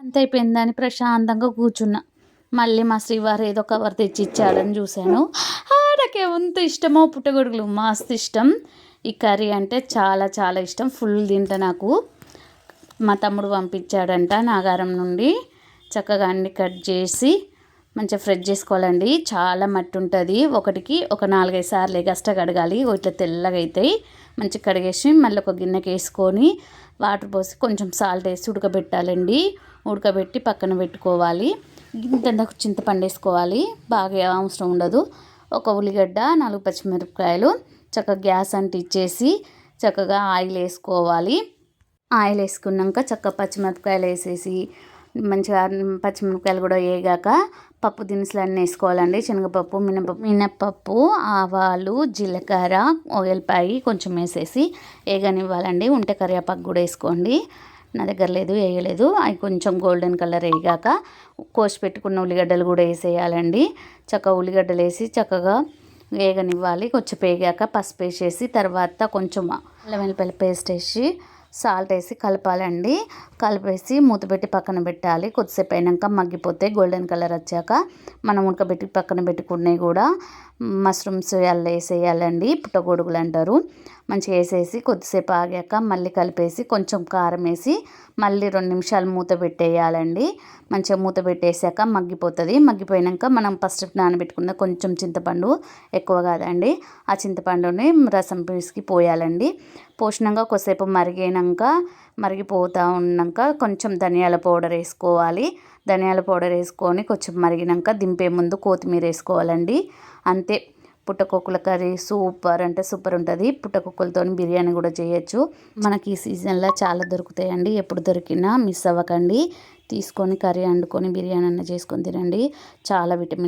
అంత అయిపోయిందని ప్రశాంతంగా కూర్చున్నా. మళ్ళీ మా శ్రీవారు ఏదో కవర్ తెచ్చి ఇచ్చాడని చూశాను. నాకు ఎంత ఇష్టమో పుట్టగొడుగులు, మస్తు ఇష్టం. ఈ కర్రీ అంటే చాలా చాలా ఇష్టం, ఫుల్ తింటా. నాకు మా తమ్ముడు పంపించాడంట నాగారం నుండి. చక్కగా అన్ని కట్ చేసి మంచిగా ఫ్రెష్ చేసుకోవాలండి. చాలా మట్టి ఉంటుంది, ఒకటికి ఒక 4-5 సార్లు ఎగస్ట్రా కడగాలి. ఇట్లా తెల్లగా అవుతాయి. మంచిగా కడిగేసి మళ్ళీ ఒక గిన్నెకి వేసుకొని వాటర్ పోసి కొంచెం సాల్ట్ వేసి ఉడకబెట్టాలండి. ఉడకబెట్టి పక్కన పెట్టుకోవాలి. ఇంత చింతపండు వేసుకోవాలి, బాగా అవసరం ఉండదు. ఒక ఉల్లిగడ్డ, 4 పచ్చిమిరపకాయలు, చక్కగా గ్యాస్ అంటించేసి చక్కగా ఆయిల్ వేసుకోవాలి. ఆయిల్ వేసుకున్నాక చక్కగా పచ్చిమిరపకాయలు వేసేసి మంచిగా పచ్చిమిరపకాయలు కూడా వేగాక పప్పు దినుసులు అన్నీ వేసుకోవాలండి. శనగపప్పు, మినప్పప్పు, ఆవాలు, జీలకర్ర, ఎల్లిపాయ కొంచెం వేసేసి వేగనివ్వాలండి. ఉంటే కరివేపాకు కూడా వేసుకోండి, నా దగ్గర లేదు, వేయలేదు. అవి కొంచెం గోల్డెన్ కలర్ వేగాక కోసి పెట్టుకున్న ఉల్లిగడ్డలు కూడా వేసేయాలండి. చక్కగా ఉల్లిగడ్డలు వేసి చక్కగా వేగనివ్వాలి. కొంచెం వేగాక పసుపు వేసేసి తర్వాత కొంచెం అల్లం వెల్లుల్లి పేస్ట్ వేసి సాల్ట్ వేసి కలపాలండి. కలిపేసి మూత పెట్టి పక్కన పెట్టాలి. కొద్దిసేపు అయినాక మగ్గిపోతే గోల్డెన్ కలర్ వచ్చాక మనం ఉడకబెట్టి పక్కన పెట్టుకున్నవి కూడా మష్రూమ్స్ అలా వేసేయాలండి. పుట్టగొడుగులు అంటారు. మంచిగా వేసేసి కొద్దిసేపు ఆగాక మళ్ళీ కలిపేసి కొంచెం కారం వేసి మళ్ళీ 2 నిమిషాలు మూత పెట్టేయాలండి. మంచిగా మూత పెట్టేసాక మగ్గిపోతుంది. మగ్గిపోయాక మనం ఫస్ట్ నానబెట్టుకున్న కొంచెం చింతపండు, ఎక్కువ కాదండి, ఆ చింతపండుని రసం పీసుకి పోయాలండి. పోసినాక కొద్దిసేపు మరిగిపోతూ ఉన్నాక కొంచెం ధనియాల పౌడర్ వేసుకోవాలి. ధనియాల పౌడర్ వేసుకొని కొంచెం మరిగినాక దింపే ముందు కొత్తిమీర వేసుకోవాలండి. అంతే, పుట్టగొడుగుల కర్రీ సూపర్ అంటే సూపర్ ఉంటుంది. పుట్టగొడుగులతో బిర్యానీ కూడా చేయొచ్చు. మనకి ఈ సీజన్లో చాలా దొరుకుతాయండి. ఎప్పుడు దొరికినా మిస్ అవ్వకండి. తీసుకొని కర్రీ వండుకొని బిర్యానీ అన్న చేసుకొని తినండి. చాలా విటమిన్స్